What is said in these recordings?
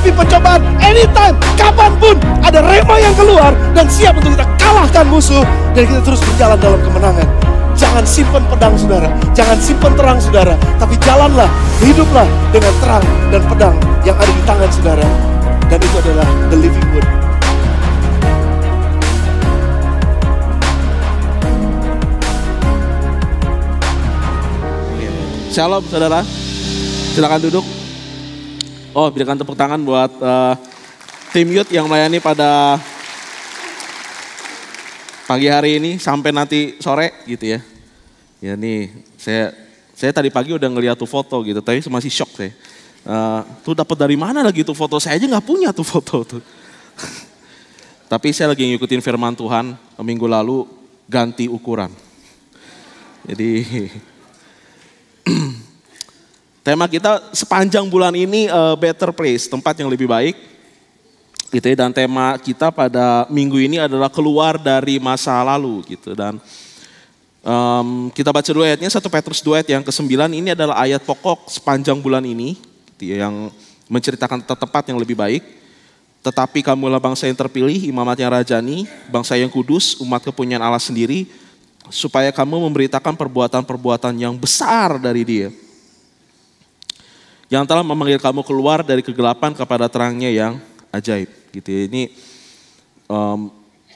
menghadapi pencobaan anytime, kapanpun ada rema yang keluar dan siap untuk kita kalahkan musuh dan kita terus berjalan dalam kemenangan. Jangan simpan pedang saudara, jangan simpan terang saudara, tapi jalanlah, hiduplah dengan terang dan pedang yang ada di tangan saudara. Dan itu adalah the living word. Shalom saudara, silakan duduk. Oh, berikan tepuk tangan buat tim youth yang melayani pada pagi hari ini sampai nanti sore gitu ya. Ya nih, saya tadi pagi udah ngeliat tuh foto gitu, tapi masih shock saya. Tuh dapat dari mana lagi tuh foto? Saya aja nggak punya tuh foto tuh. Tapi saya lagi ngikutin firman Tuhan, minggu lalu ganti ukuran. Jadi tema kita sepanjang bulan ini better place, tempat yang lebih baik. Gitu ya, dan tema kita pada minggu ini adalah keluar dari masa lalu gitu. Dan kita baca dua ayatnya, 1 Petrus 2 ayat yang ke-9, ini adalah ayat pokok sepanjang bulan ini gitu ya, yang menceritakan tempat yang lebih baik. Tetapi kamulah bangsa yang terpilih, imamat yang rajani, bangsa yang kudus, umat kepunyaan Allah sendiri, supaya kamu memberitakan perbuatan-perbuatan yang besar dari Dia, yang telah memanggil kamu keluar dari kegelapan kepada terangnya yang ajaib. Gitu ya. Ini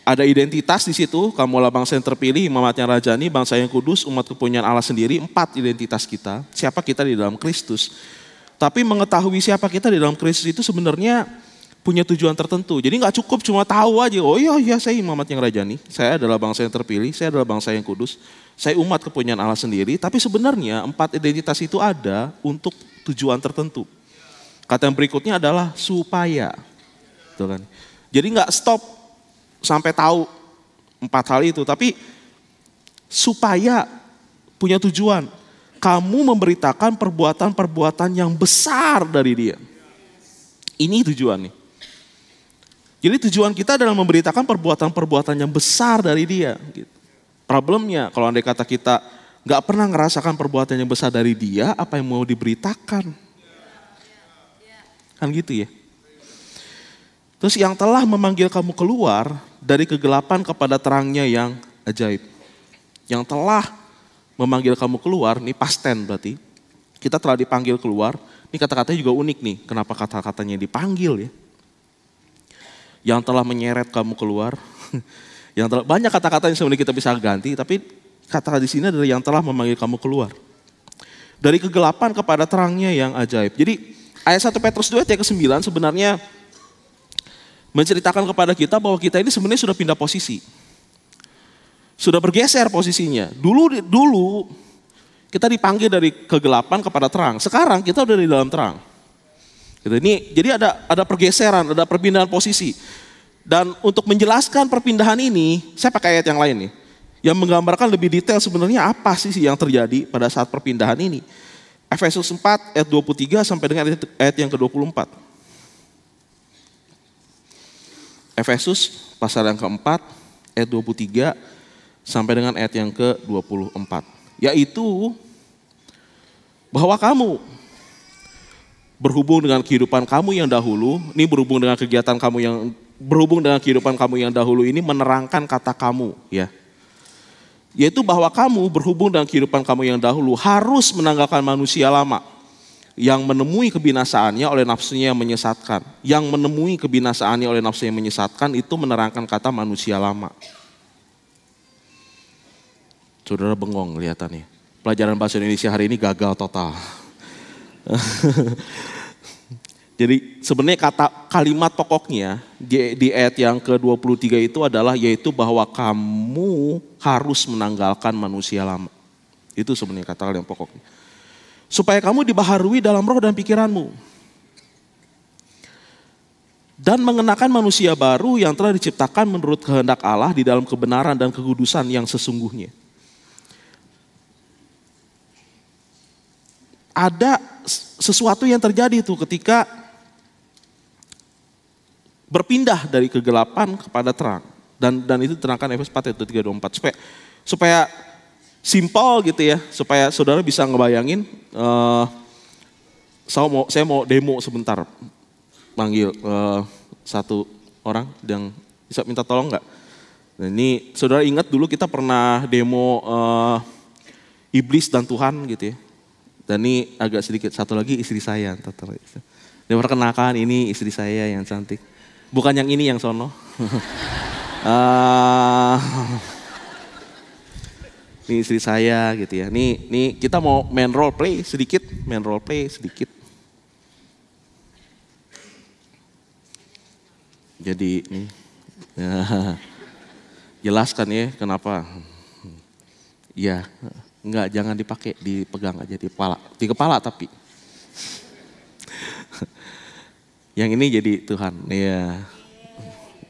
ada identitas di situ, kamulah bangsa yang terpilih, imamat yang rajani, bangsa yang kudus, umat kepunyaan Allah sendiri. 4 identitas kita, siapa kita di dalam Kristus. Tapi mengetahui siapa kita di dalam Kristus itu sebenarnya punya tujuan tertentu. Jadi gak cukup cuma tahu aja, oh iya saya imamat yang rajani, saya adalah bangsa yang terpilih, saya adalah bangsa yang kudus, saya umat kepunyaan Allah sendiri. Tapi sebenarnya 4 identitas itu ada untuk tujuan tertentu. Kata yang berikutnya adalah supaya. Gitu kan. Jadi gak stop sampai tahu 4 hal itu, tapi supaya punya tujuan. Kamu memberitakan perbuatan-perbuatan yang besar dari Dia. Ini tujuannya. Jadi tujuan kita adalah memberitakan perbuatan-perbuatan yang besar dari Dia. Gitu. Problemnya kalau andai kata kita gak pernah ngerasakan perbuatan yang besar dari Dia, apa yang mau diberitakan? Kan gitu ya. Terus yang telah memanggil kamu keluar dari kegelapan kepada terangnya yang ajaib. Yang telah memanggil kamu keluar, ini past tense berarti. Kita telah dipanggil keluar, ini kata-katanya juga unik nih. Kenapa kata-katanya dipanggil ya? Yang telah menyeret kamu keluar. Banyak kata-kata yang sebenarnya kita bisa ganti, tapi kata di sini adalah yang telah memanggil kamu keluar. Dari kegelapan kepada terangnya yang ajaib. Jadi ayat 1 Petrus 2 ayat ke-9 sebenarnya menceritakan kepada kita bahwa kita ini sebenarnya sudah pindah posisi. Sudah bergeser posisinya. Dulu kita dipanggil dari kegelapan kepada terang. Sekarang kita udah di dalam terang. Gitu. Ini jadi ada pergeseran, ada perpindahan posisi. Dan untuk menjelaskan perpindahan ini, saya pakai ayat yang lain nih. Yang menggambarkan lebih detail sebenarnya apa sih yang terjadi pada saat perpindahan ini. Efesus 4 ayat 23 sampai dengan ayat yang ke-24. Efesus pasal yang keempat ayat 23 sampai dengan ayat yang ke-24. Yaitu bahwa kamu berhubung dengan kehidupan kamu yang dahulu, ini berhubung dengan kegiatan kamu yang berhubung dengan kehidupan kamu yang dahulu ini menerangkan kata kamu ya. Yaitu bahwa kamu berhubung dengan kehidupan kamu yang dahulu harus menanggalkan manusia lama yang menemui kebinasaannya oleh nafsunya yang menyesatkan. Yang menemui kebinasaannya oleh nafsunya yang menyesatkan itu menerangkan kata manusia lama. Saudara bengong kelihatannya. Pelajaran bahasa Indonesia hari ini gagal total. Jadi sebenarnya kalimat pokoknya di ayat yang ke-23 itu adalah yaitu bahwa kamu harus menanggalkan manusia lama. Itu sebenarnya kata yang pokoknya. Supaya kamu dibaharui dalam roh dan pikiranmu. Dan mengenakan manusia baru yang telah diciptakan menurut kehendak Allah di dalam kebenaran dan kekudusan yang sesungguhnya. Ada sesuatu yang terjadi itu ketika berpindah dari kegelapan kepada terang. Dan itu terangkan Efesus 4 ayat 3-4. Supaya simpel gitu ya, supaya saudara bisa ngebayangin, saya mau demo sebentar. manggil satu orang yang bisa minta tolong nggak? Nah, ini saudara ingat dulu kita pernah demo iblis dan Tuhan gitu ya. Dan ini agak sedikit satu lagi istri saya. Dia perkenalkan ini istri saya yang cantik. Bukan yang ini yang sono. Ini istri saya gitu ya. Nih kita mau main role play sedikit. Jadi nih. Ya. Jelaskan ya kenapa. Iya, enggak jangan dipakai, dipegang aja di kepala tapi. Yang ini jadi Tuhan, ya.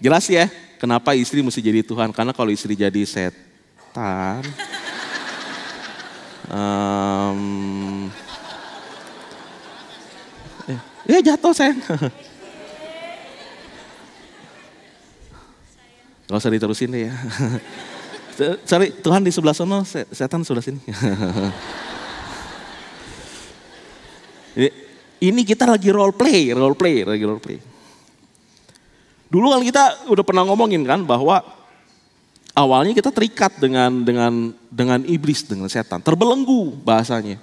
Jelas ya kenapa istri mesti jadi Tuhan, karena kalau istri jadi setan, ya jatuh sayang. Gak usah diterusin deh ya. Sorry, Tuhan di sebelah sana, setan sebelah sini. Ini kita lagi role play. Dulu kan kita udah pernah ngomongin kan bahwa awalnya kita terikat dengan iblis, dengan setan, terbelenggu bahasanya.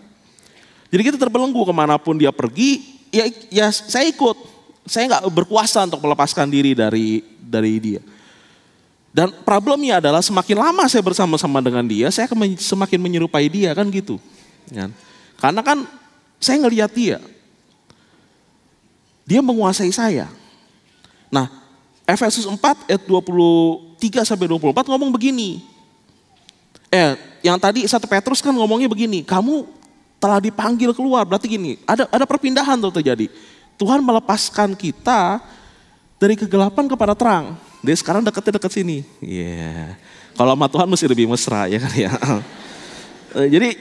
Jadi kita terbelenggu kemanapun dia pergi, ya saya ikut. Saya nggak berkuasa untuk melepaskan diri dari dia. Dan problemnya adalah semakin lama saya bersama-sama dengan dia, saya akan semakin menyerupai dia kan gitu. Karena kan saya ngelihat dia menguasai saya. Nah, Efesus 4 ayat 23-24 ngomong begini. Yang tadi 1 Petrus kan ngomongnya begini, kamu telah dipanggil keluar, berarti gini, ada perpindahan tuh terjadi. Tuhan melepaskan kita dari kegelapan kepada terang. Dia sekarang dekat sini. Iya. Kalau sama Tuhan mesti lebih mesra ya kan ya. Jadi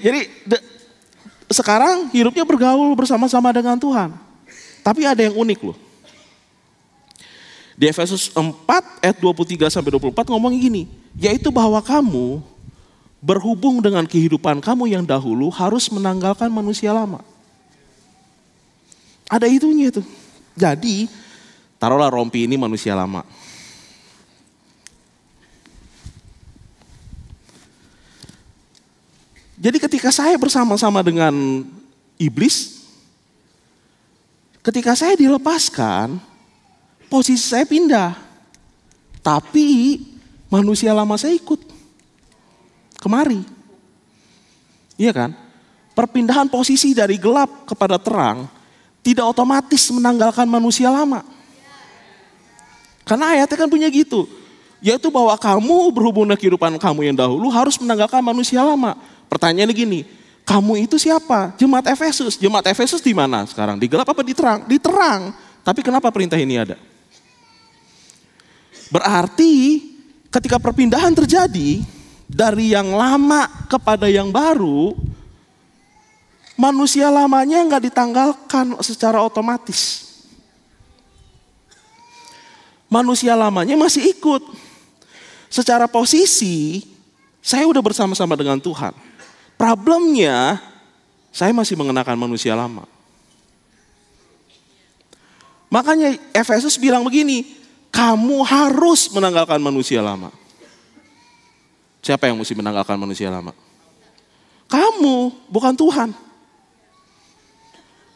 sekarang hidupnya bergaul bersama-sama dengan Tuhan. Tapi ada yang unik loh. Di Efesus 4 ayat 23-24 ngomong gini. Yaitu bahwa kamu berhubung dengan kehidupan kamu yang dahulu harus menanggalkan manusia lama. Ada itunya tuh. Jadi taruhlah rompi ini manusia lama. Jadi ketika saya bersama-sama dengan iblis, ketika saya dilepaskan, posisi saya pindah. Tapi manusia lama saya ikut kemari. Iya kan? Perpindahan posisi dari gelap kepada terang tidak otomatis menanggalkan manusia lama. Karena ayatnya kan punya gitu. Yaitu bahwa kamu berhubung dengan kehidupan kamu yang dahulu harus menanggalkan manusia lama. Pertanyaannya gini, kamu itu siapa? Jemaat Efesus. Jemaat Efesus di mana sekarang? Di gelap apa di terang? Di terang. Tapi kenapa perintah ini ada? Berarti ketika perpindahan terjadi dari yang lama kepada yang baru, manusia lamanya nggak ditanggalkan secara otomatis. Manusia lamanya masih ikut. Secara posisi, saya udah bersama-sama dengan Tuhan. Problemnya, saya masih mengenakan manusia lama. Makanya Efesus bilang begini, kamu harus menanggalkan manusia lama. Siapa yang mesti menanggalkan manusia lama? Kamu, bukan Tuhan.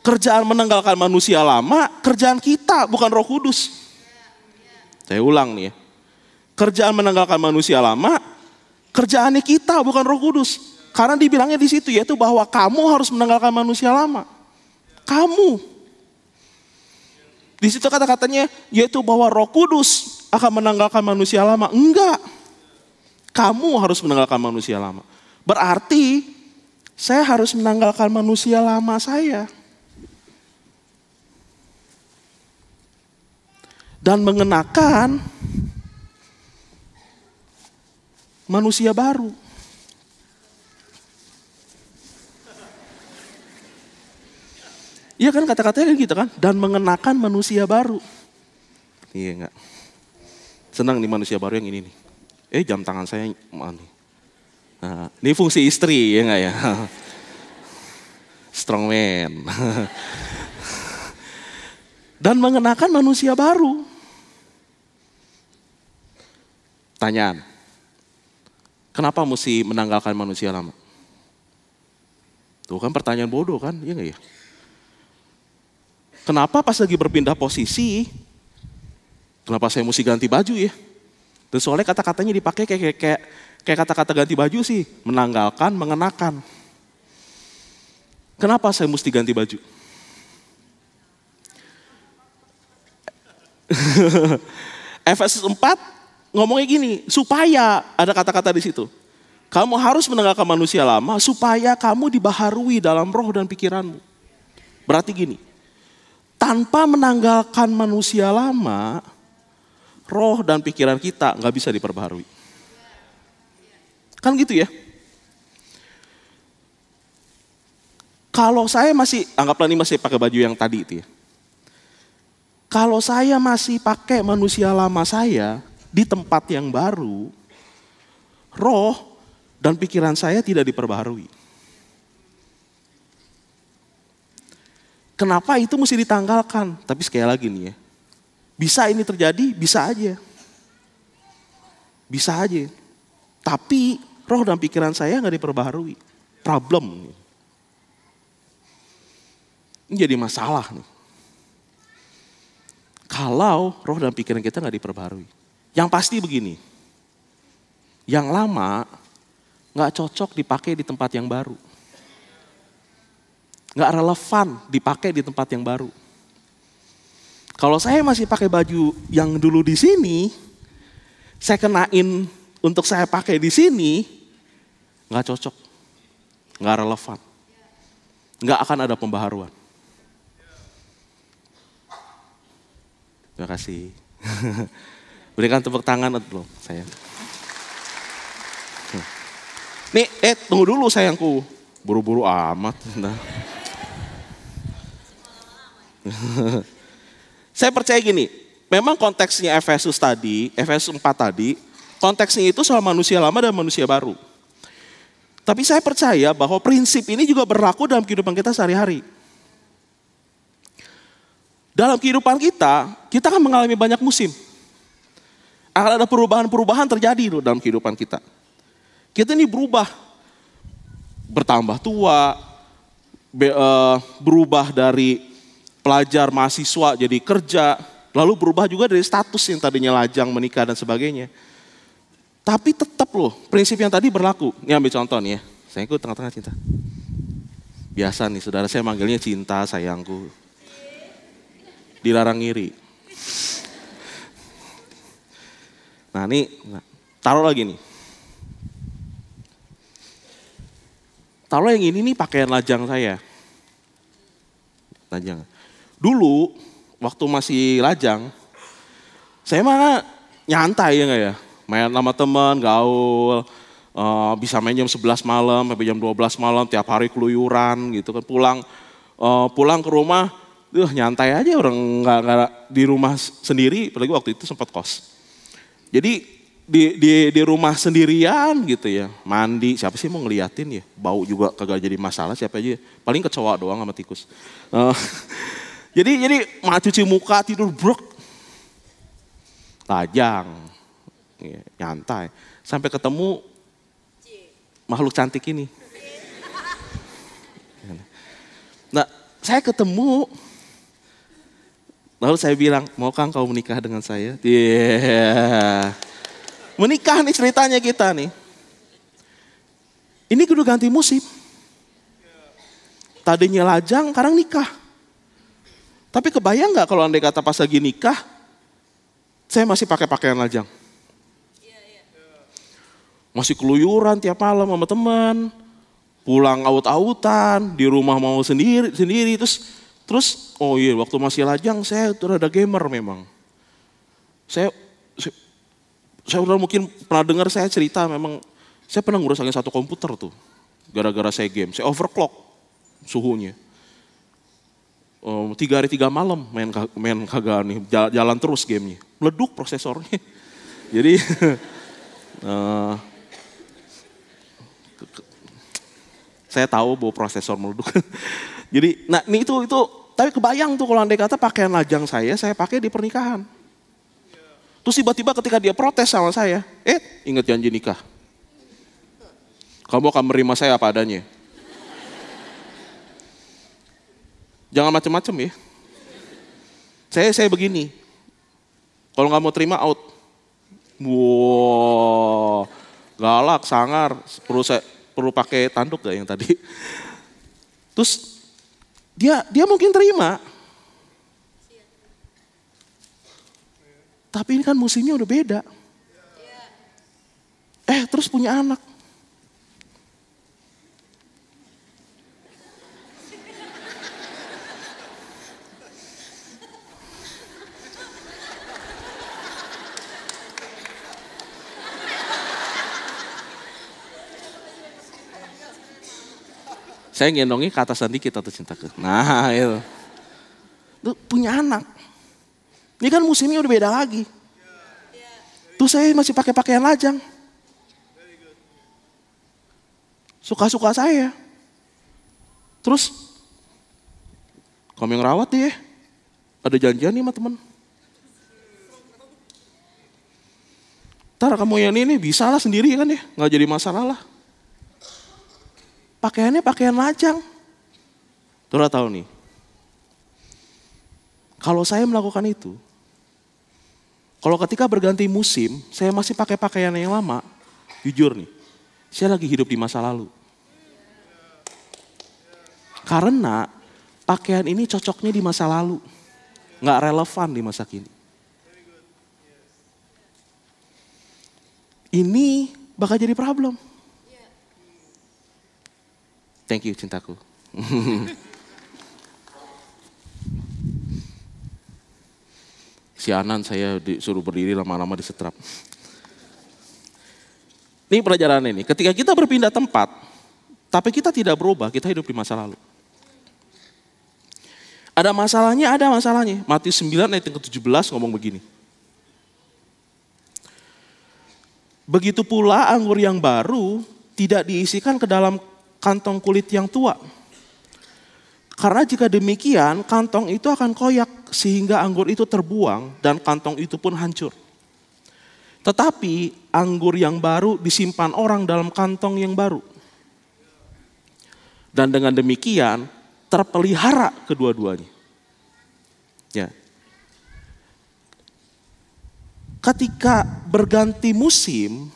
Kerjaan menanggalkan manusia lama, kerjaan kita, bukan Roh Kudus. Saya ulang nih ya. Kerjaan menanggalkan manusia lama, kerjaannya kita, bukan Roh Kudus. Karena dibilangnya di situ yaitu bahwa kamu harus menanggalkan manusia lama. Kamu. Di situ kata-katanya yaitu bahwa Roh Kudus akan menanggalkan manusia lama. Enggak. Kamu harus menanggalkan manusia lama. Berarti saya harus menanggalkan manusia lama saya. Dan mengenakan manusia baru. Iya kan kata-katanya gitu kan. Dan mengenakan manusia baru. Iya enggak. Senang nih manusia baru yang ini nih. Jam tangan saya mana nih. Nah, ini fungsi istri ya enggak ya. Strong man. dan mengenakan manusia baru. Tanyaan, kenapa mesti menanggalkan manusia lama? Tuh kan pertanyaan bodoh kan, iya gak ya? Kenapa pas lagi berpindah posisi, kenapa saya mesti ganti baju ya? Dan soalnya kata-katanya dipakai kayak kata-kata ganti baju sih, menanggalkan, mengenakan. Kenapa saya mesti ganti baju? Efesus 4 ngomongnya gini, supaya ada kata-kata di situ. Kamu harus menanggalkan manusia lama supaya kamu dibaharui dalam roh dan pikiranmu. Berarti gini, tanpa menanggalkan manusia lama, roh dan pikiran kita nggak bisa diperbaharui. Kan gitu ya? Kalau saya masih, anggaplah ini masih pakai baju yang tadi itu ya. Kalau saya masih pakai manusia lama saya di tempat yang baru, roh dan pikiran saya tidak diperbaharui. Kenapa itu mesti ditanggalkan? Tapi sekali lagi nih ya, bisa ini terjadi, bisa aja. Bisa aja. Tapi roh dan pikiran saya nggak diperbaharui. Problem. Ini jadi masalah nih. Kalau roh dan pikiran kita nggak diperbaharui. Yang pasti begini, yang lama nggak cocok dipakai di tempat yang baru. Nggak relevan dipakai di tempat yang baru. Kalau saya masih pakai baju yang dulu di sini, saya kenain untuk saya pakai di sini, nggak cocok, nggak relevan, nggak akan ada pembaharuan. Terima kasih. Berikan tepuk tangan belum sayang. Nih, tunggu dulu sayangku. Buru-buru amat. Nah. Saya percaya gini, memang konteksnya Efesus 4 tadi, konteksnya itu soal manusia lama dan manusia baru. Tapi saya percaya bahwa prinsip ini juga berlaku dalam kehidupan kita sehari-hari. Dalam kehidupan kita akan mengalami banyak musim. Akan ada perubahan-perubahan terjadi dalam kehidupan kita. Kita ini berubah, bertambah tua, berubah dari pelajar, mahasiswa jadi kerja, lalu berubah juga dari status yang tadinya lajang, menikah dan sebagainya. Tapi tetap loh, prinsip yang tadi berlaku. Ini ambil contoh nih ya, sayangku tengah-tengah cinta. Biasa nih saudara saya manggilnya cinta sayangku. Dilarang ngiri. Nah ini, taruh lagi nih. Taruh yang ini nih pakaian lajang saya. Lajang. Dulu, waktu masih lajang, saya mah nyantai ya nggak ya. Main sama teman, gaul, bisa main jam 11 malam, sampai jam 12 malam, tiap hari keluyuran gitu kan. Pulang ke rumah, nyantai aja orang nggak di rumah sendiri, apalagi waktu itu sempat kos. Jadi di rumah sendirian gitu ya, mandi, siapa sih mau ngeliatin ya, bau juga kagak jadi masalah, siapa aja, paling kecoa doang sama tikus. Jadi cuci muka, tidur brok, lajang, nyantai, sampai ketemu makhluk cantik ini. Nah saya ketemu, lalu saya bilang, mau Kang kau menikah dengan saya? Yeah. Menikah nih ceritanya kita nih. Ini kudu ganti musim. Tadinya lajang, sekarang nikah. Tapi kebayang gak kalau andai kata pas lagi nikah, saya masih pakai pakaian lajang. Masih keluyuran tiap malam sama teman. Pulang aut-autan, di rumah mau sendiri terus oh iya waktu masih lajang saya tuh ada gamer memang. Saya udah mungkin pernah dengar saya cerita memang saya pernah ngerusakin satu komputer tuh. Gara-gara saya game, saya overclock suhunya. 3 hari 3 malam main kagak nih, jalan terus gamenya. Meleduk prosesornya. Jadi saya tahu bahwa prosesor meleduk. Jadi, nah ini itu tapi kebayang tuh kalau andai kata pakaian lajang saya pakai di pernikahan. Terus tiba-tiba ketika dia protes sama saya, ingat janji nikah. Kamu akan menerima saya apa adanya. Jangan macem-macem ya. Saya begini, kalau nggak mau terima out. Wow, galak, sangar, perlu pakai tanduk gak yang tadi? Terus dia mungkin terima. Tapi ini kan musimnya udah beda. Terus punya anak. Saya ngendongnya ke atasan dikit atau cintaku. Nah itu. Tuh, punya anak. Ini kan musimnya udah beda lagi. Tuh saya masih pakai pakaian lajang. Suka-suka saya. Terus, kamu yang rawat deh. Ada janjian nih sama temen. Ntar kamu yang ini bisa lah sendiri kan ya. Gak jadi masalah lah. Pakaiannya pakaian lajang. Saudara tahu nih. Kalau saya melakukan itu. Kalau ketika berganti musim, saya masih pakai pakaian yang lama. Jujur nih. Saya lagi hidup di masa lalu. Karena pakaian ini cocoknya di masa lalu. Nggak relevan di masa kini. Ini bakal jadi problem. Thank you cintaku. Si Anan saya disuruh berdiri lama-lama disetrap. Ini pelajaran ini. Ketika kita berpindah tempat, tapi kita tidak berubah, kita hidup di masa lalu. Ada masalahnya. Matius 9 ayat yang ke-17 ngomong begini. Begitu pula anggur yang baru tidak diisikan ke dalam kantong kulit yang tua. Karena jika demikian, kantong itu akan koyak sehingga anggur itu terbuang dan kantong itu pun hancur. Tetapi anggur yang baru disimpan orang dalam kantong yang baru. Dan dengan demikian terpelihara kedua-duanya. Ya. Ketika berganti musim,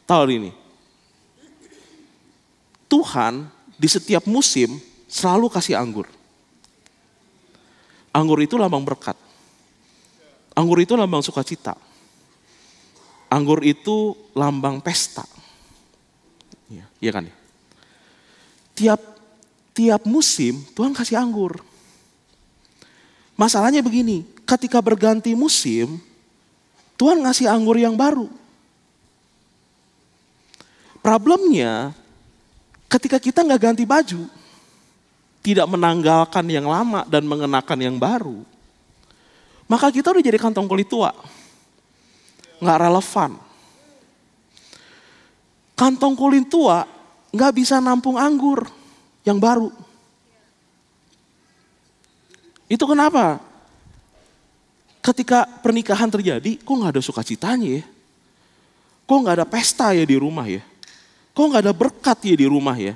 tahu ini, Tuhan di setiap musim selalu kasih anggur. Anggur itu lambang berkat. Anggur itu lambang sukacita. Anggur itu lambang pesta. Iya kan? Tiap musim Tuhan kasih anggur. Masalahnya begini, ketika berganti musim, Tuhan ngasih anggur yang baru. Problemnya, ketika kita nggak ganti baju, tidak menanggalkan yang lama dan mengenakan yang baru, maka kita udah jadi kantong kulit tua. Nggak relevan. Kantong kulit tua nggak bisa nampung anggur yang baru. Itu kenapa? Ketika pernikahan terjadi, kok nggak ada sukacitanya ya? Kok nggak ada pesta ya di rumah ya? Kok nggak ada berkat ya di rumah ya?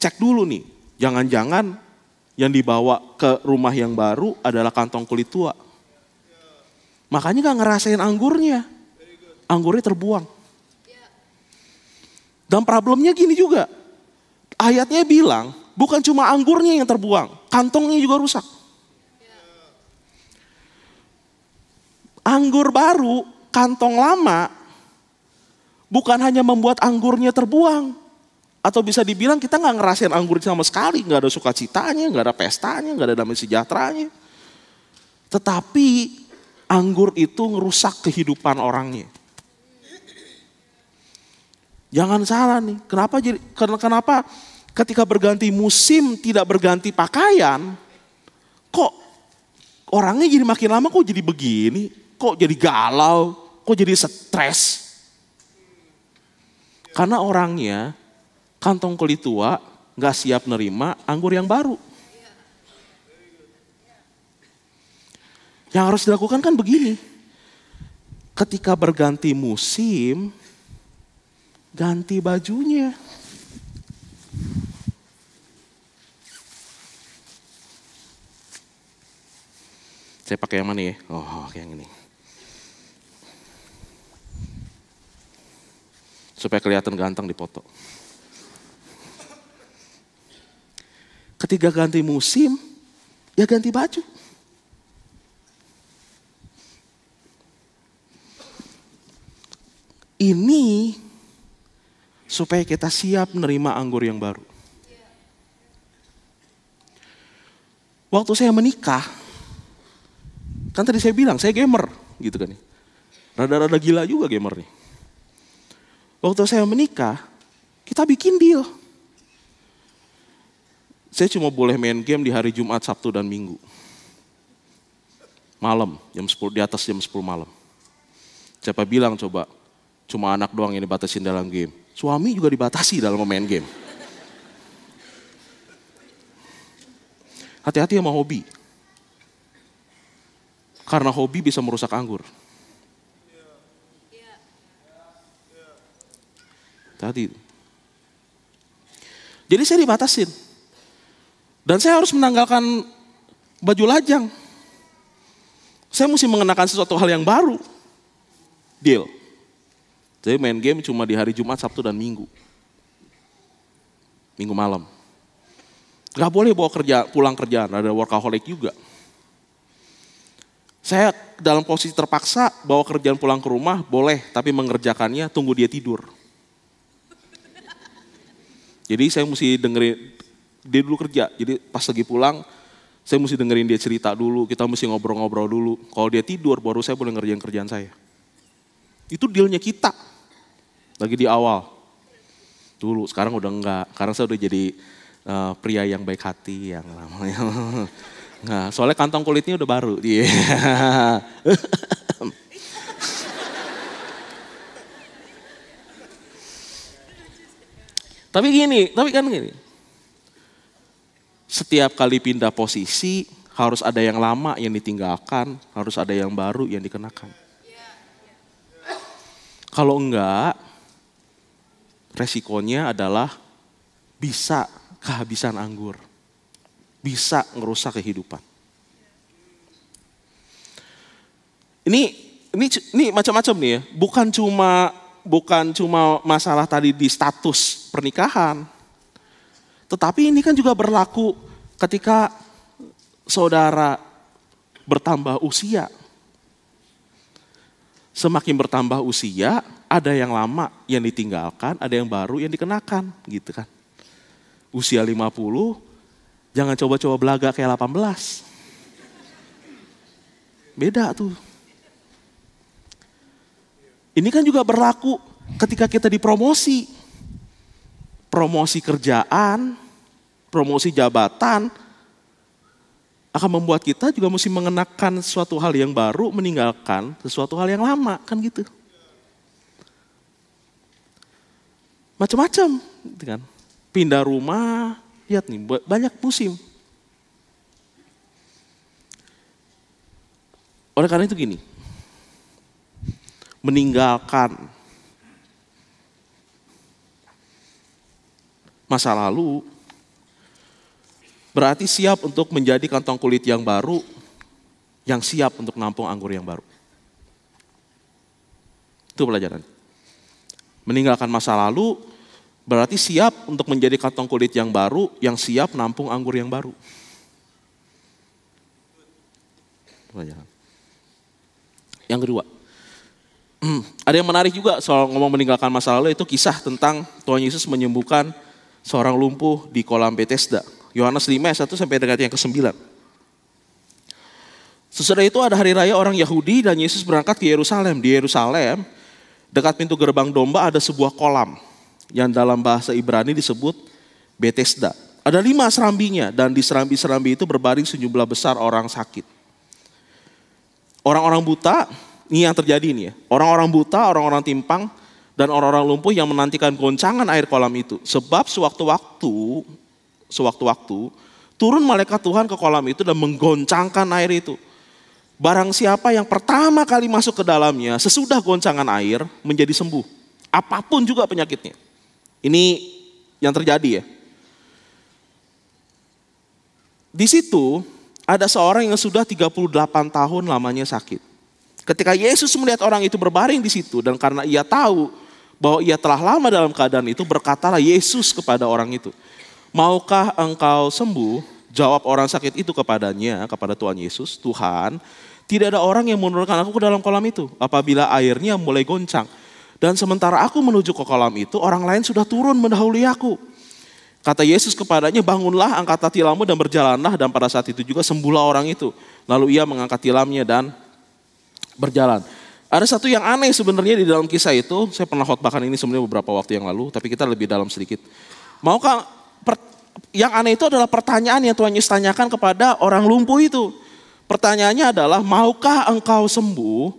Cek dulu nih, jangan-jangan yang dibawa ke rumah yang baru adalah kantong kulit tua. Makanya nggak ngerasain anggurnya. Anggurnya terbuang. Dan problemnya gini juga. Ayatnya bilang, bukan cuma anggurnya yang terbuang, kantongnya juga rusak. Anggur baru, kantong lama, bukan hanya membuat anggurnya terbuang. Atau bisa dibilang kita nggak ngerasain anggur sama sekali. Nggak ada sukacitanya, nggak ada pestanya, nggak ada damai sejahteranya. Tetapi anggur itu ngerusak kehidupan orangnya. Jangan salah nih, kenapa ketika berganti musim tidak berganti pakaian, kok orangnya jadi makin lama kok jadi begini, kok jadi galau, kok jadi stres. Karena orangnya kantong kulit tua gak siap nerima anggur yang baru. Yang harus dilakukan kan begini. Ketika berganti musim, ganti bajunya. Saya pakai yang mana ya? Oh, kayak yang ini. Supaya kelihatan ganteng di foto. Ketika ganti musim, ya ganti baju. Ini supaya kita siap menerima anggur yang baru. Waktu saya menikah, kan tadi saya bilang saya gamer gitu kan. Rada-rada gila juga gamer nih. Waktu saya menikah, kita bikin deal. Saya cuma boleh main game di hari Jumat, Sabtu, dan Minggu. Malam, jam 10, di atas jam 10 malam. Siapa bilang coba, cuma anak doang yang dibatasin dalam game. Suami juga dibatasi dalam main game. Hati-hati sama hobi. Karena hobi bisa merusak anggur. Tadi. Jadi saya dibatasin. Dan saya harus menanggalkan baju lajang. Saya mesti mengenakan sesuatu hal yang baru. Deal. Jadi main game cuma di hari Jumat, Sabtu, dan Minggu. Minggu malam. Gak boleh bawa pulang kerjaan, ada workaholic juga. Saya dalam posisi terpaksa bawa kerjaan pulang ke rumah, boleh, tapi mengerjakannya tunggu dia tidur. Jadi saya mesti dengerin, dia dulu kerja, jadi pas lagi pulang, saya mesti dengerin dia cerita dulu, kita mesti ngobrol-ngobrol dulu. Kalau dia tidur, baru saya boleh ngerjain kerjaan saya. Itu dealnya kita, lagi di awal. Dulu, sekarang udah enggak, karena saya udah jadi pria yang baik hati, yang namanya. Nah, soalnya kantong kulitnya udah baru. Yeah. Tapi kan gini. Setiap kali pindah posisi harus ada yang lama yang ditinggalkan, harus ada yang baru yang dikenakan. Kalau enggak, resikonya adalah bisa kehabisan anggur. Bisa ngerusak kehidupan. Ini macam-macam nih ya, bukan cuma masalah tadi di status pernikahan. Tetapi ini kan juga berlaku ketika saudara bertambah usia. Semakin bertambah usia, ada yang lama yang ditinggalkan, ada yang baru yang dikenakan, gitu kan. Usia 50, jangan coba-coba belaga kayak 18. Beda tuh. Ini kan juga berlaku ketika kita dipromosi. Promosi kerjaan, promosi jabatan, akan membuat kita juga mesti mengenakan sesuatu hal yang baru, meninggalkan sesuatu hal yang lama, kan gitu. Macam-macam, gitu kan. Pindah rumah, lihat nih, banyak musim. Oleh karena itu gini, meninggalkan masa lalu berarti siap untuk menjadi kantong kulit yang baru, yang siap untuk nampung anggur yang baru. Itu pelajaran. Meninggalkan masa lalu berarti siap untuk menjadi kantong kulit yang baru, yang siap nampung anggur yang baru. Pelajaran. Yang kedua, ada yang menarik juga soal ngomong meninggalkan masa lalu, itu kisah tentang Tuhan Yesus menyembuhkan seorang lumpuh di kolam Bethesda. Yohanes 5 ayat 1 sampai dekat yang ke-9. Sesudah itu ada hari raya orang Yahudi dan Yesus berangkat ke Yerusalem. Di Yerusalem, dekat pintu gerbang domba ada sebuah kolam yang dalam bahasa Ibrani disebut Bethesda. Ada 5 serambinya dan di serambi-serambi itu berbaring sejumlah besar orang sakit. Orang-orang buta, ini yang terjadi nih ya. Orang-orang buta, orang-orang timpang dan orang-orang lumpuh yang menantikan goncangan air kolam itu. Sebab sewaktu-waktu turun malaikat Tuhan ke kolam itu dan menggoncangkan air itu. Barang siapa yang pertama kali masuk ke dalamnya sesudah goncangan air menjadi sembuh. Apapun juga penyakitnya. Ini yang terjadi ya. Di situ ada seorang yang sudah 38 tahun lamanya sakit. Ketika Yesus melihat orang itu berbaring di situ dan karena ia tahu bahwa ia telah lama dalam keadaan itu, berkatalah Yesus kepada orang itu, "Maukah engkau sembuh?" Jawab orang sakit itu kepadanya, kepada Tuhan Yesus, "Tuhan, tidak ada orang yang menurunkan aku ke dalam kolam itu apabila airnya mulai goncang. Dan sementara aku menuju ke kolam itu, orang lain sudah turun mendahului aku." Kata Yesus kepadanya, "Bangunlah, angkat tilammu dan berjalanlah." Dan pada saat itu juga sembuhlah orang itu. Lalu ia mengangkat tilamnya dan berjalan. Ada satu yang aneh sebenarnya di dalam kisah itu. Saya pernah khotbahkan ini sebenarnya beberapa waktu yang lalu, tapi kita lebih dalam sedikit. Yang aneh itu adalah pertanyaan yang Tuhan Yesus tanyakan kepada orang lumpuh itu. Pertanyaannya adalah, "Maukah engkau sembuh?"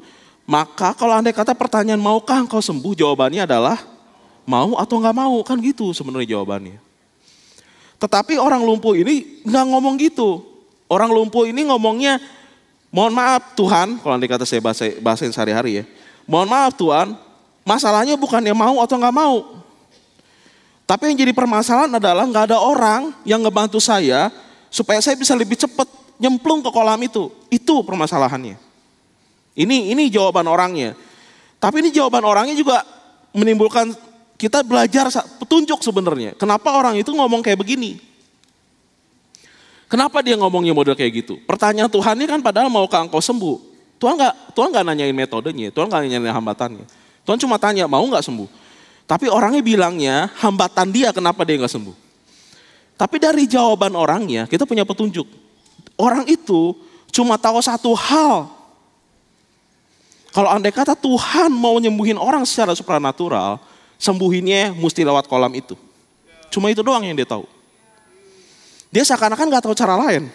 Maka kalau andai kata pertanyaan maukah engkau sembuh, jawabannya adalah mau atau enggak mau, kan gitu sebenarnya jawabannya. Tetapi orang lumpuh ini enggak ngomong gitu. Orang lumpuh ini ngomongnya, "Mohon maaf Tuhan," kalau andai kata saya bahasain sehari-hari ya. "Mohon maaf Tuhan, masalahnya bukannya mau atau enggak mau. Tapi yang jadi permasalahan adalah enggak ada orang yang ngebantu saya supaya saya bisa lebih cepat nyemplung ke kolam itu." Itu permasalahannya. Ini jawaban orangnya. Tapi ini jawaban orangnya juga menimbulkan kita belajar petunjuk sebenarnya. Kenapa orang itu ngomong kayak begini? Kenapa dia ngomongnya model kayak gitu? Pertanyaan Tuhan ini kan padahal maukah engkau sembuh? Tuhan nggak nanyain metodenya, Tuhan nggak nanyain hambatannya. Tuhan cuma tanya mau nggak sembuh. Tapi orangnya bilangnya hambatan dia kenapa dia nggak sembuh. Tapi dari jawaban orangnya kita punya petunjuk. Orang itu cuma tahu satu hal. Kalau andai kata Tuhan mau nyembuhin orang secara supranatural, sembuhinnya mesti lewat kolam itu. Cuma itu doang yang dia tahu. Dia seakan-akan gak tahu cara lain.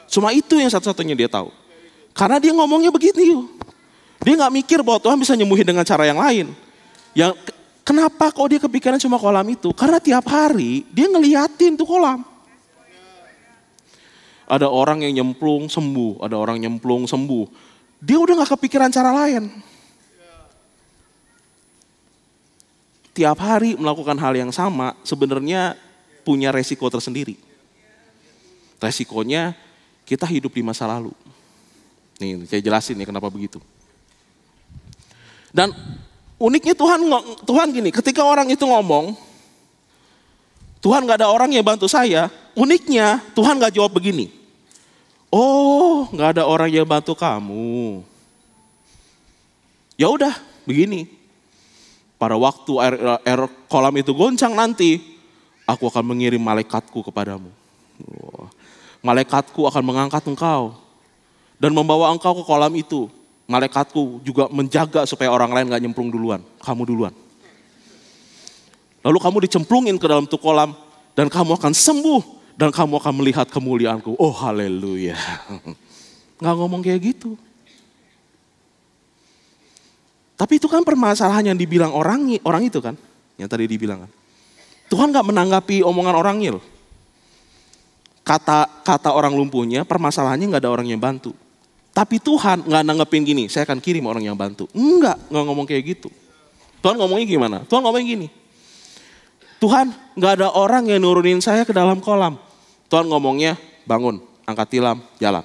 Cuma itu yang satu-satunya dia tahu. Karena dia ngomongnya begini. Dia gak mikir bahwa Tuhan bisa nyembuhin dengan cara yang lain. Kenapa kok dia kepikiran cuma kolam itu? Karena tiap hari dia ngeliatin tuh kolam. Ada orang yang nyemplung sembuh, ada orang nyemplung sembuh. Dia udah gak kepikiran cara lain. Tiap hari melakukan hal yang sama sebenarnya punya resiko tersendiri. Resikonya kita hidup di masa lalu. Nih saya jelasin nih kenapa begitu. Dan uniknya Tuhan gini, ketika orang itu ngomong, "Tuhan gak ada orang yang bantu saya." Uniknya Tuhan gak jawab begini, "Oh, gak ada orang yang bantu kamu. Ya udah, begini. Pada waktu air kolam itu goncang nanti, aku akan mengirim malaikatku kepadamu. Malaikatku akan mengangkat engkau dan membawa engkau ke kolam itu. Malaikatku juga menjaga supaya orang lain gak nyemplung duluan. Kamu duluan. Lalu kamu dicemplungin ke dalam tuh kolam dan kamu akan sembuh. Dan kamu akan melihat kemuliaanku." Oh haleluya. Gak ngomong kayak gitu. Tapi itu kan permasalahan yang dibilang orang itu kan. Yang tadi dibilang kan. Tuhan gak menanggapi omongan orangnya loh. Kata orang lumpuhnya, permasalahannya gak ada orang yang bantu. Tapi Tuhan gak nanggepin gini, "Saya akan kirim orang yang bantu." Enggak ngomong kayak gitu. Tuhan ngomongnya gimana? Tuhan ngomongnya gini, "Tuhan gak ada orang yang nurunin saya ke dalam kolam." Tuhan ngomongnya, "Bangun, angkat tilam, jalan."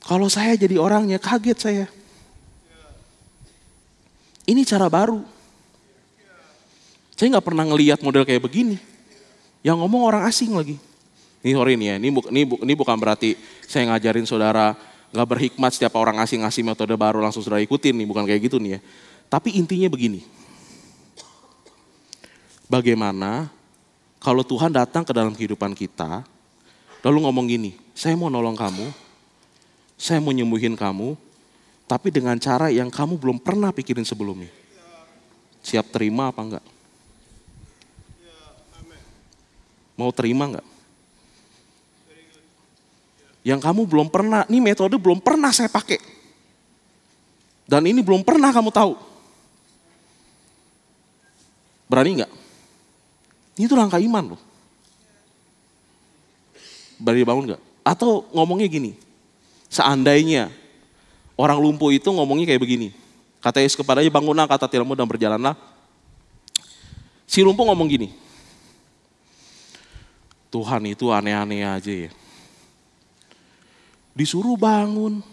Kalau saya jadi orangnya kaget saya. Ini cara baru. Saya gak pernah ngelihat model kayak begini. Yang ngomong orang asing lagi. Ini sorry nih ya, ini bukan berarti saya ngajarin saudara gak berhikmat setiap orang asing ngasih metode baru langsung saudara ikutin nih, bukan kayak gitu nih ya. Tapi intinya begini. Bagaimana kalau Tuhan datang ke dalam kehidupan kita, lalu ngomong gini, "Saya mau nolong kamu, saya mau nyembuhin kamu, tapi dengan cara yang kamu belum pernah pikirin sebelumnya." Siap terima apa enggak? Mau terima enggak? Yang kamu belum pernah, ini metode belum pernah saya pakai. Dan ini belum pernah kamu tahu. Berani nggak? Itu langkah iman loh. Berani bangun nggak? Atau ngomongnya gini, seandainya orang lumpuh itu ngomongnya kayak begini. Kata Yesus kepadanya, bangunlah, kata tilammu dan berjalanlah. Si lumpuh ngomong gini, Tuhan itu aneh-aneh aja ya. Disuruh bangun,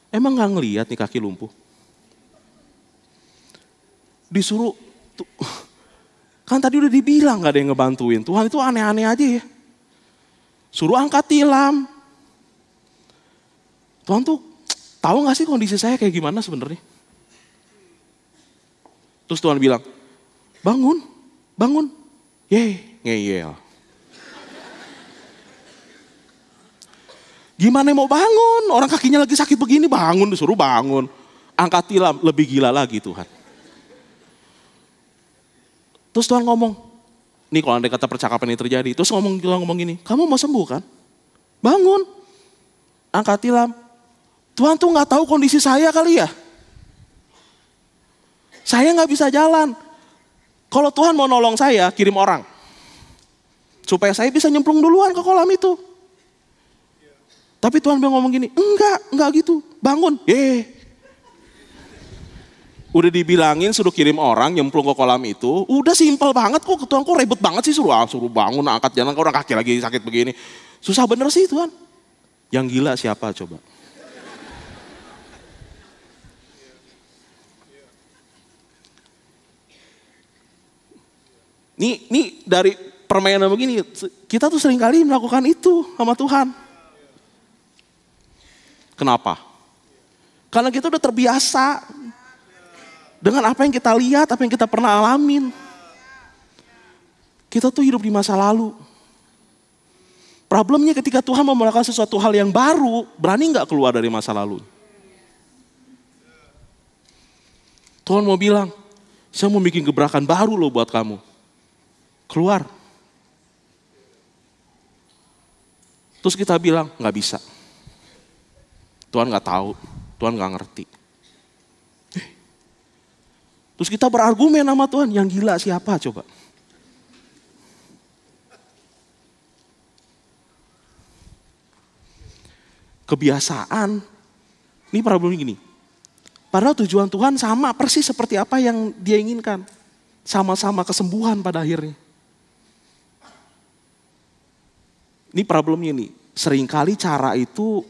emang gak ngeliat nih kaki lumpuh? Disuruh, kan tadi udah dibilang gak ada yang ngebantuin. Tuhan itu aneh-aneh aja ya. Suruh angkat tilam. Tuhan tuh tahu gak sih kondisi saya kayak gimana sebenarnya? Terus Tuhan bilang, bangun, bangun. Ngeyel. Gimana mau bangun? Orang kakinya lagi sakit begini, bangun, disuruh bangun. Angkat tilam, lebih gila lagi Tuhan. Terus Tuhan ngomong, nih kalau andai kata percakapan ini terjadi, terus ngomong gini, kamu mau sembuh kan? Bangun, angkat tilam. Tuhan tuh gak tahu kondisi saya kali ya. Saya gak bisa jalan. Kalau Tuhan mau nolong saya, kirim orang. Supaya saya bisa nyemplung duluan ke kolam itu. Tapi Tuhan bilang ngomong gini, enggak gitu, bangun. Udah dibilangin suruh kirim orang nyemplung ke kolam itu, udah simpel banget kok. Tuhan kok ribet banget sih suruh bangun, angkat jalan, orang kaki lagi sakit begini. Susah bener sih Tuhan. Yang gila siapa coba? Nih dari permainan begini, kita tuh sering kali melakukan itu sama Tuhan. Kenapa? Karena kita udah terbiasa dengan apa yang kita lihat, apa yang kita pernah alamin. Kita tuh hidup di masa lalu. Problemnya ketika Tuhan mau melakukan sesuatu hal yang baru, berani gak keluar dari masa lalu? Tuhan mau bilang, saya mau bikin gebrakan baru loh buat kamu. Keluar. Terus kita bilang, gak bisa. Tuhan gak tahu, Tuhan gak ngerti. Terus kita berargumen sama Tuhan, yang gila siapa coba? Kebiasaan, ini problemnya gini. Padahal tujuan Tuhan sama persis seperti apa yang Dia inginkan. Sama-sama kesembuhan pada akhirnya. Ini problemnya nih, seringkali cara itu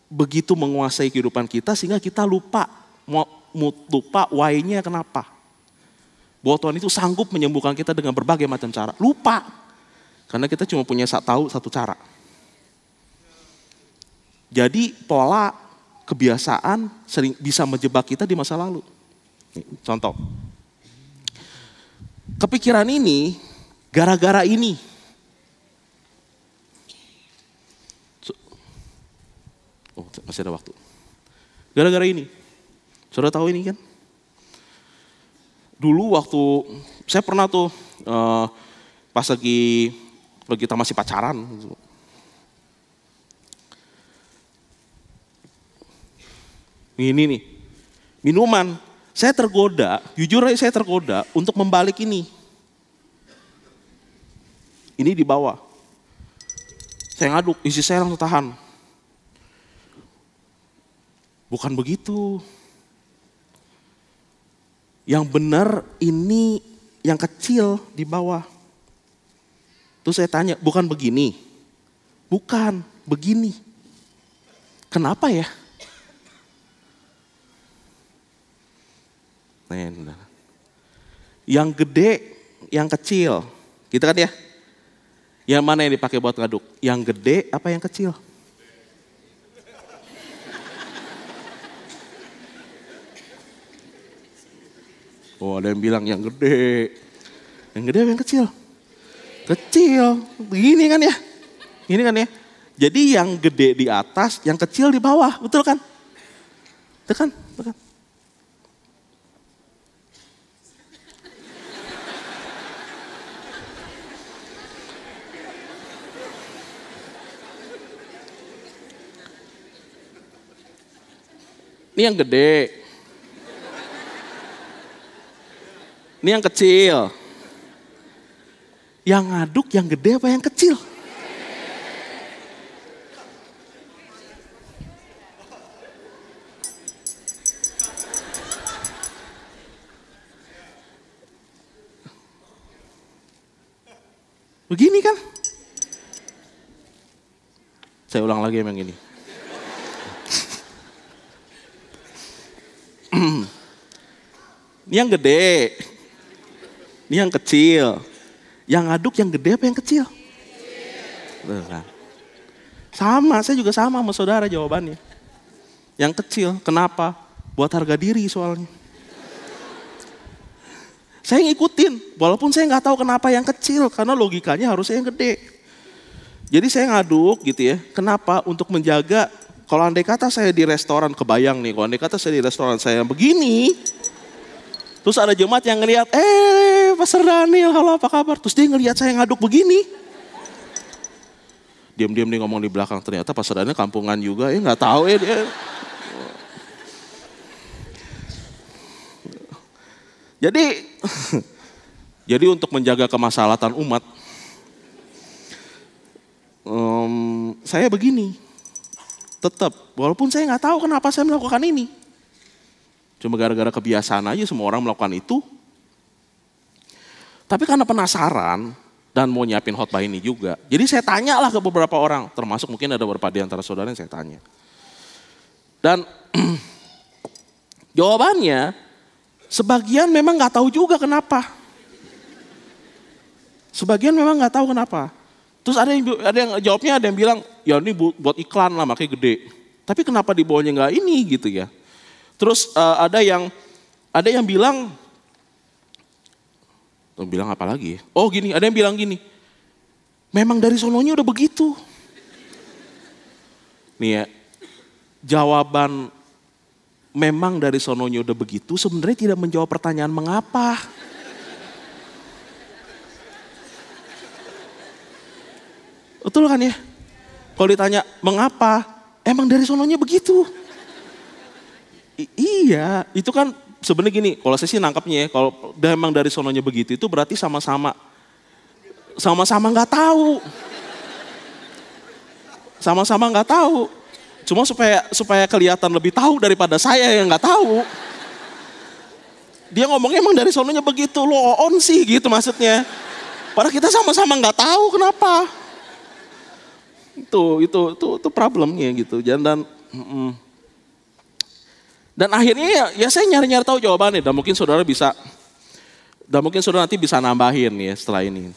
begitu menguasai kehidupan kita sehingga kita lupa why-nya kenapa. Bahwa Tuhan itu sanggup menyembuhkan kita dengan berbagai macam cara. Lupa, karena kita cuma punya tahu satu cara. Jadi pola kebiasaan sering bisa menjebak kita di masa lalu. Nih, contoh, kepikiran ini gara-gara ini. Oh, masih ada waktu. Gara-gara ini. Saudara tahu ini kan? Dulu waktu saya pernah tuh pas lagi kita masih pacaran. Ini nih, minuman. Saya tergoda, jujur aja saya tergoda untuk membalik ini. Ini di bawah. Saya ngaduk, isi saya langsung tahan. Bukan begitu. Yang benar ini yang kecil di bawah. Terus saya tanya, bukan begini? Bukan, begini. Kenapa ya? Yang gede, yang kecil. Gitu kan ya? Yang mana yang dipakai buat ngaduk? Yang gede apa yang kecil? Oh, ada yang bilang yang gede. Yang gede apa yang kecil? Kecil. Begini kan ya? Ini kan ya? Jadi yang gede di atas, yang kecil di bawah. Betul kan? Betul kan? Betul kan? Ini yang gede. Ini yang kecil. Yang ngaduk yang gede apa yang kecil? Begini kan? Saya ulang lagi emang ini. Ini yang gede. Ini yang kecil. Yang ngaduk yang gede apa yang kecil? Kecil. Sama, saya juga sama sama saudara jawabannya. Yang kecil, kenapa? Buat harga diri soalnya. Saya ngikutin, walaupun saya nggak tahu kenapa yang kecil, karena logikanya harusnya yang gede. Jadi saya ngaduk gitu ya, kenapa? Untuk menjaga, kalau andai kata saya di restoran, kebayang nih, kalau andai kata saya di restoran saya begini, terus ada jemaat yang ngeliat, Pastor Daniel, halo apa kabar? Terus dia ngeliat saya ngaduk begini. Diam-diam nih ngomong di belakang, ternyata Pastor Daniel kampungan juga, nggak tahu ya dia. Jadi untuk menjaga kemaslahatan umat, saya begini, tetap, walaupun saya nggak tahu kenapa saya melakukan ini, cuma gara-gara kebiasaan aja semua orang melakukan itu. Tapi karena penasaran dan mau nyiapin khotbah ini juga, jadi saya tanyalah ke beberapa orang, termasuk mungkin ada beberapa di antara saudara yang saya tanya. Dan jawabannya, sebagian memang nggak tahu juga kenapa. Sebagian memang nggak tahu kenapa. Terus ada yang jawabnya, ada yang bilang, ya ini buat iklan lah makanya gede. Tapi kenapa di bawahnya nggak ini gitu ya? Terus ada yang bilang apa lagi? Oh gini, ada yang bilang gini, memang dari sononya udah begitu. Nih ya, jawaban memang dari sononya udah begitu sebenarnya tidak menjawab pertanyaan mengapa. Betul kan ya? Kalau ditanya mengapa, emang dari sononya begitu. Iya, itu kan sebenarnya gini, kalau saya sih nangkapnya ya, kalau memang dari sononya begitu itu berarti sama-sama nggak tahu. Sama-sama nggak tahu. Cuma supaya kelihatan lebih tahu daripada saya yang nggak tahu. Dia ngomongnya emang dari sononya begitu, lo on sih gitu maksudnya. Padahal kita sama-sama nggak tahu kenapa. Itu problemnya gitu. Dan akhirnya ya saya nyari-nyari tahu jawabannya. Dan mungkin saudara nanti bisa nambahin ya setelah ini.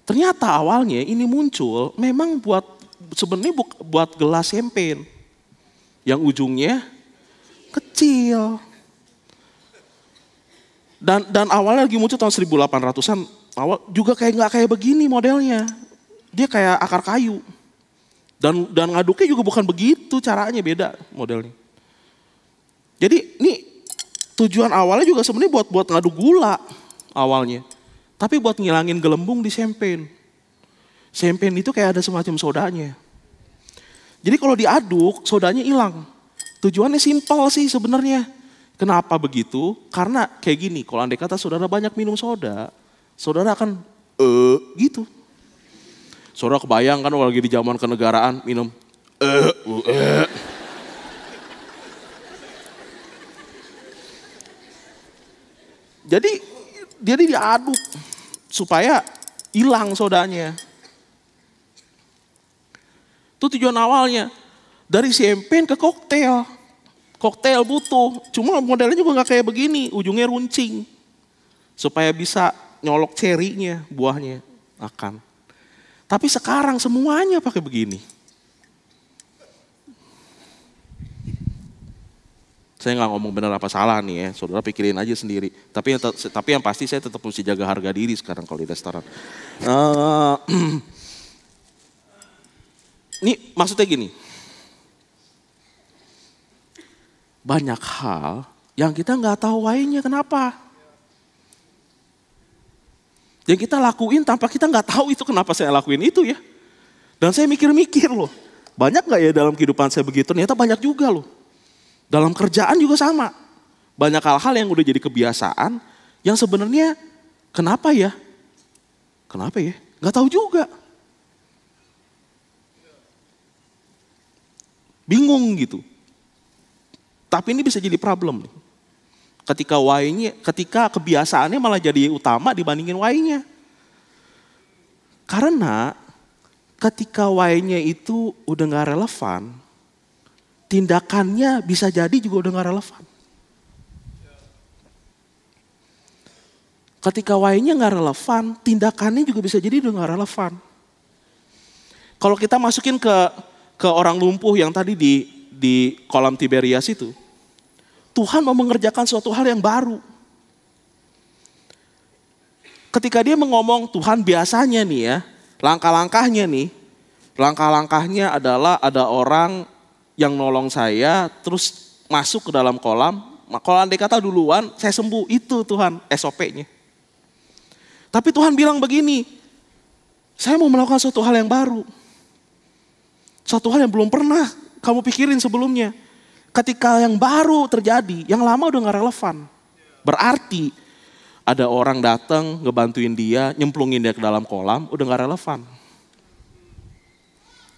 Ternyata awalnya ini muncul memang sebenarnya buat gelas champagne yang ujungnya kecil. Dan awalnya lagi muncul tahun 1800-an, awal juga nggak kayak begini modelnya. Dia kayak akar kayu. Dan ngaduknya juga bukan begitu caranya, beda modelnya. Jadi ini tujuan awalnya juga sebenarnya buat ngaduk gula awalnya. Tapi buat ngilangin gelembung di champagne. Champagne itu kayak ada semacam sodanya. Jadi kalau diaduk, sodanya hilang. Tujuannya simpel sih sebenarnya. Kenapa begitu? Karena kayak gini, kalau andai kata saudara banyak minum soda, saudara akan gitu. Saudara kebayang kan lagi di zaman kenegaraan minum Jadi diaduk supaya hilang sodanya. Itu tujuan awalnya. Dari champagne ke koktail. Koktail butuh. Cuma modelnya juga gak kayak begini. Ujungnya runcing. Supaya bisa nyolok cerinya, buahnya. Akan. Tapi sekarang semuanya pakai begini. Saya gak ngomong benar apa salah nih ya. Saudara pikirin aja sendiri. Tapi yang pasti saya tetap mesti jaga harga diri sekarang kalau di restoran. Ini maksudnya gini, banyak hal yang kita nggak tahu why-nya kenapa. Yang kita lakuin tanpa kita nggak tahu itu kenapa saya lakuin itu ya. Dan saya mikir-mikir loh, Banyak gak ya dalam kehidupan saya begitu? Ternyata banyak juga loh. Dalam kerjaan juga sama. Banyak hal-hal yang udah jadi kebiasaan yang sebenarnya kenapa ya? Kenapa ya? Gak tahu juga. Bingung gitu. Tapi ini bisa jadi problem. Ketika kebiasaannya malah jadi utama dibandingin why-nya. Karena ketika why-nya itu udah gak relevan, tindakannya bisa jadi juga udah gak relevan. Ketika why-nya gak relevan, tindakannya juga bisa jadi udah gak relevan. Kalau kita masukin ke orang lumpuh yang tadi di kolam Tiberias itu, Tuhan mau mengerjakan suatu hal yang baru. Ketika dia mengomong Tuhan biasanya nih ya, langkah-langkahnya adalah ada orang yang nolong saya terus masuk ke dalam kolam. Kalau andai kata duluan saya sembuh, itu Tuhan SOP-nya. Tapi Tuhan bilang begini, saya mau melakukan suatu hal yang baru. Suatu hal yang belum pernah kamu pikirin sebelumnya. Ketika yang baru terjadi, yang lama udah gak relevan. Berarti ada orang datang ngebantuin dia, nyemplungin dia ke dalam kolam, udah gak relevan.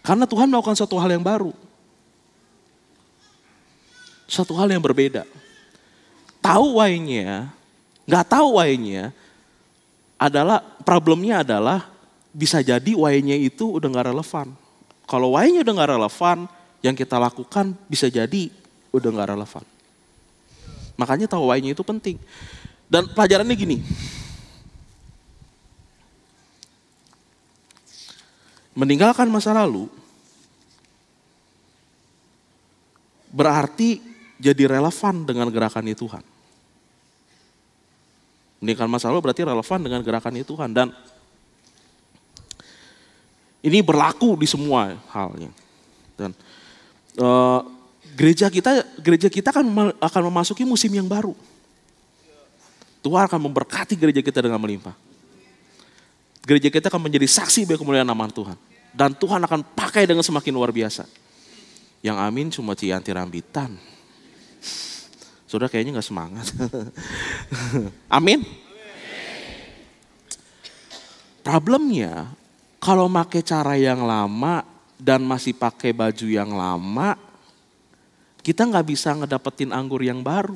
Karena Tuhan melakukan suatu hal yang baru. Suatu hal yang berbeda. Tahu why-nya, gak tahu why-nya, problemnya adalah bisa jadi why-nya itu udah gak relevan. Kalau why-nya udah gak relevan, yang kita lakukan bisa jadi udah gak relevan. Makanya tahu why-nya itu penting. Dan pelajarannya gini. Meninggalkan masa lalu berarti jadi relevan dengan gerakannya Tuhan. Meninggalkan masa lalu berarti relevan dengan gerakannya Tuhan. Dan ini berlaku di semua halnya. Dan gereja kita akan memasuki musim yang baru. Tuhan akan memberkati gereja kita dengan melimpah. Gereja kita akan menjadi saksi bagi kemuliaan nama Tuhan. Dan Tuhan akan pakai dengan semakin luar biasa. Yang amin cuma Cianti Rambitan. Saudara kayaknya gak semangat. Amin. Problemnya kalau pakai cara yang lama dan masih pakai baju yang lama, kita gak bisa ngedapetin anggur yang baru.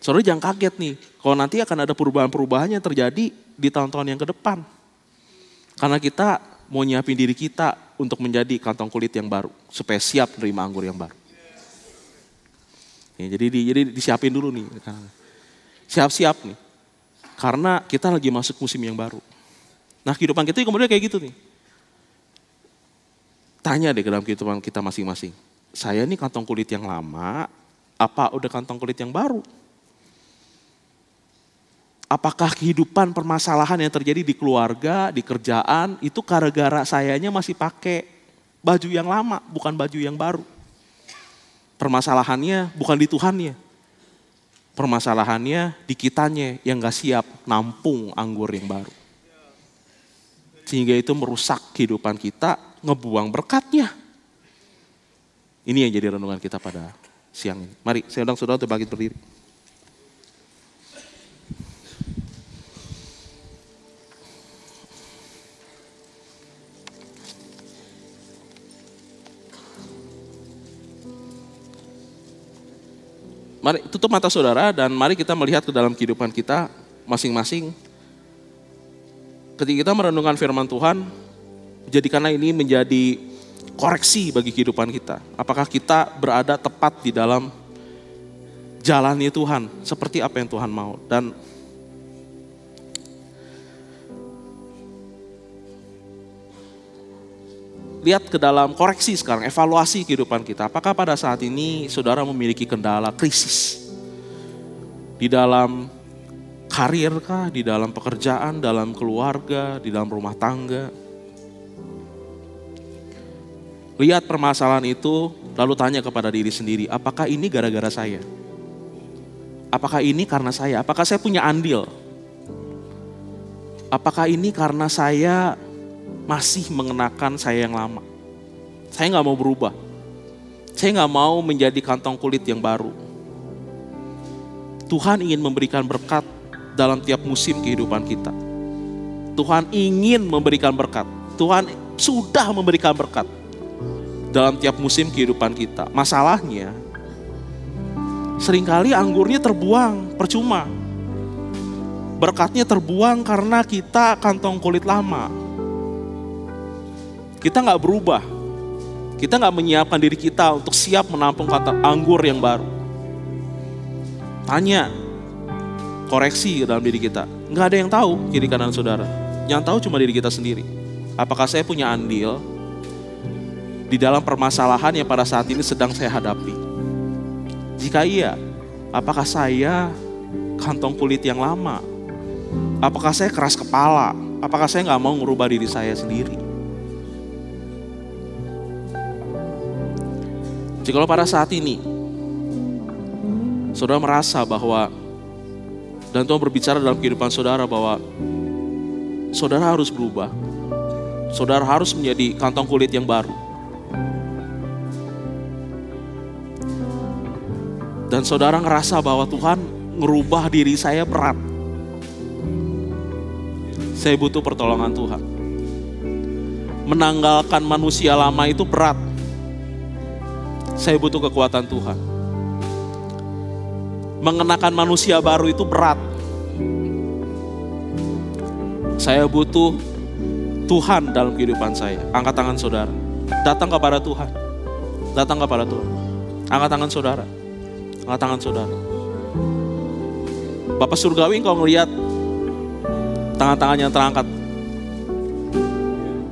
Saudara jangan kaget nih, kalau nanti akan ada perubahan-perubahan yang terjadi di tahun-tahun yang ke depan. Karena kita mau nyiapin diri kita untuk menjadi kantong kulit yang baru, supaya siap menerima anggur yang baru. Ya, jadi disiapin dulu nih, siap-siap nih. Karena kita lagi masuk musim yang baru. Nah kehidupan kita kemudian kayak gitu nih. Tanya deh ke dalam kehidupan kita masing-masing. Saya nih kantong kulit yang lama, apa udah kantong kulit yang baru? Apakah kehidupan permasalahan yang terjadi di keluarga, di kerjaan, itu gara-gara sayanya masih pakai baju yang lama, bukan baju yang baru. Permasalahannya bukan di Tuhannya. Permasalahannya di kitanya yang gak siap nampung anggur yang baru. Sehingga itu merusak kehidupan kita, ngebuang berkatnya. Ini yang jadi renungan kita pada siang ini. Mari saya undang saudara untuk bangkit berdiri. Mari tutup mata saudara dan mari kita melihat ke dalam kehidupan kita masing-masing. Ketika kita merenungkan firman Tuhan, jadikanlah ini menjadi koreksi bagi kehidupan kita. Apakah kita berada tepat di dalam jalannya Tuhan, seperti apa yang Tuhan mau. Dan lihat ke dalam koreksi sekarang, evaluasi kehidupan kita. Apakah pada saat ini saudara memiliki kendala krisis di dalam karir kah, di dalam pekerjaan, dalam keluarga, di dalam rumah tangga? Lihat permasalahan itu, lalu tanya kepada diri sendiri, apakah ini gara-gara saya? Apakah ini karena saya? Apakah saya punya andil? Apakah ini karena saya masih mengenakan saya yang lama. Saya nggak mau berubah. Saya nggak mau menjadi kantong kulit yang baru. Tuhan ingin memberikan berkat dalam tiap musim kehidupan kita. Tuhan ingin memberikan berkat. Tuhan sudah memberikan berkat dalam tiap musim kehidupan kita. Masalahnya, seringkali anggurnya terbuang, percuma. Berkatnya terbuang karena kita kantong kulit lama. Kita nggak berubah. Kita nggak menyiapkan diri kita untuk siap menampung kata anggur yang baru. Tanya, koreksi dalam diri kita. Nggak ada yang tahu kiri kanan saudara. Yang tahu cuma diri kita sendiri. Apakah saya punya andil di dalam permasalahan yang pada saat ini sedang saya hadapi? Jika iya, apakah saya kantong kulit yang lama? Apakah saya keras kepala? Apakah saya nggak mau merubah diri saya sendiri? Jikalau pada saat ini saudara merasa bahwa, dan Tuhan berbicara dalam kehidupan saudara bahwa saudara harus berubah, saudara harus menjadi kantong kulit yang baru, dan saudara ngerasa bahwa Tuhan ngerubah diri saya berat, saya butuh pertolongan Tuhan. Menanggalkan manusia lama itu berat. Saya butuh kekuatan Tuhan. Mengenakan manusia baru itu berat. Saya butuh Tuhan dalam kehidupan saya. Angkat tangan saudara. Datang kepada Tuhan. Datang kepada Tuhan. Angkat tangan saudara. Angkat tangan saudara. Bapak Surgawi, engkau melihat tangan-tangan yang terangkat.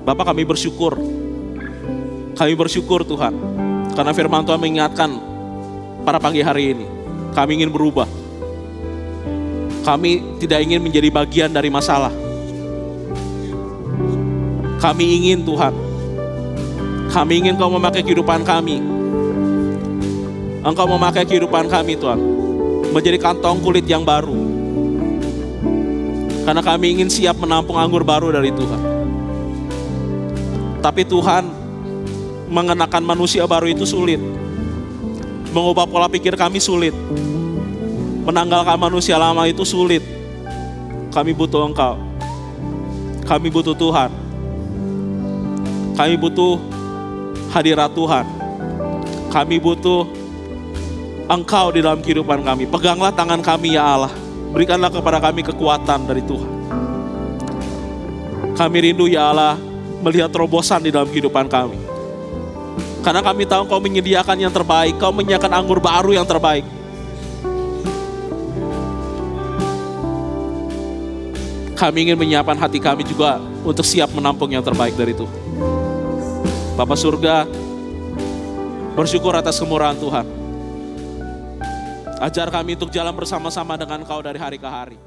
Bapak, kami bersyukur. Kami bersyukur Tuhan. Karena firman Tuhan mengingatkan pada pagi hari ini, kami ingin berubah. Kami tidak ingin menjadi bagian dari masalah. Kami ingin Tuhan. Kami ingin Kau memakai kehidupan kami. Engkau memakai kehidupan kami Tuhan, menjadi kantong kulit yang baru. Karena kami ingin siap menampung anggur baru dari Tuhan. Tapi Tuhan, mengenakan manusia baru itu sulit. Mengubah pola pikir kami sulit. Menanggalkan manusia lama itu sulit. Kami butuh Engkau. Kami butuh Tuhan. Kami butuh hadirat Tuhan. Kami butuh Engkau di dalam kehidupan kami. Peganglah tangan kami ya Allah. Berikanlah kepada kami kekuatan dari Tuhan. Kami rindu ya Allah melihat terobosan di dalam kehidupan kami. Karena kami tahu Kau menyediakan yang terbaik. Kau menyediakan anggur baru yang terbaik. Kami ingin menyiapkan hati kami juga untuk siap menampung yang terbaik dari Tuhan. Bapa surga, bersyukur atas kemurahan Tuhan. Ajar kami untuk jalan bersama-sama dengan Kau dari hari ke hari.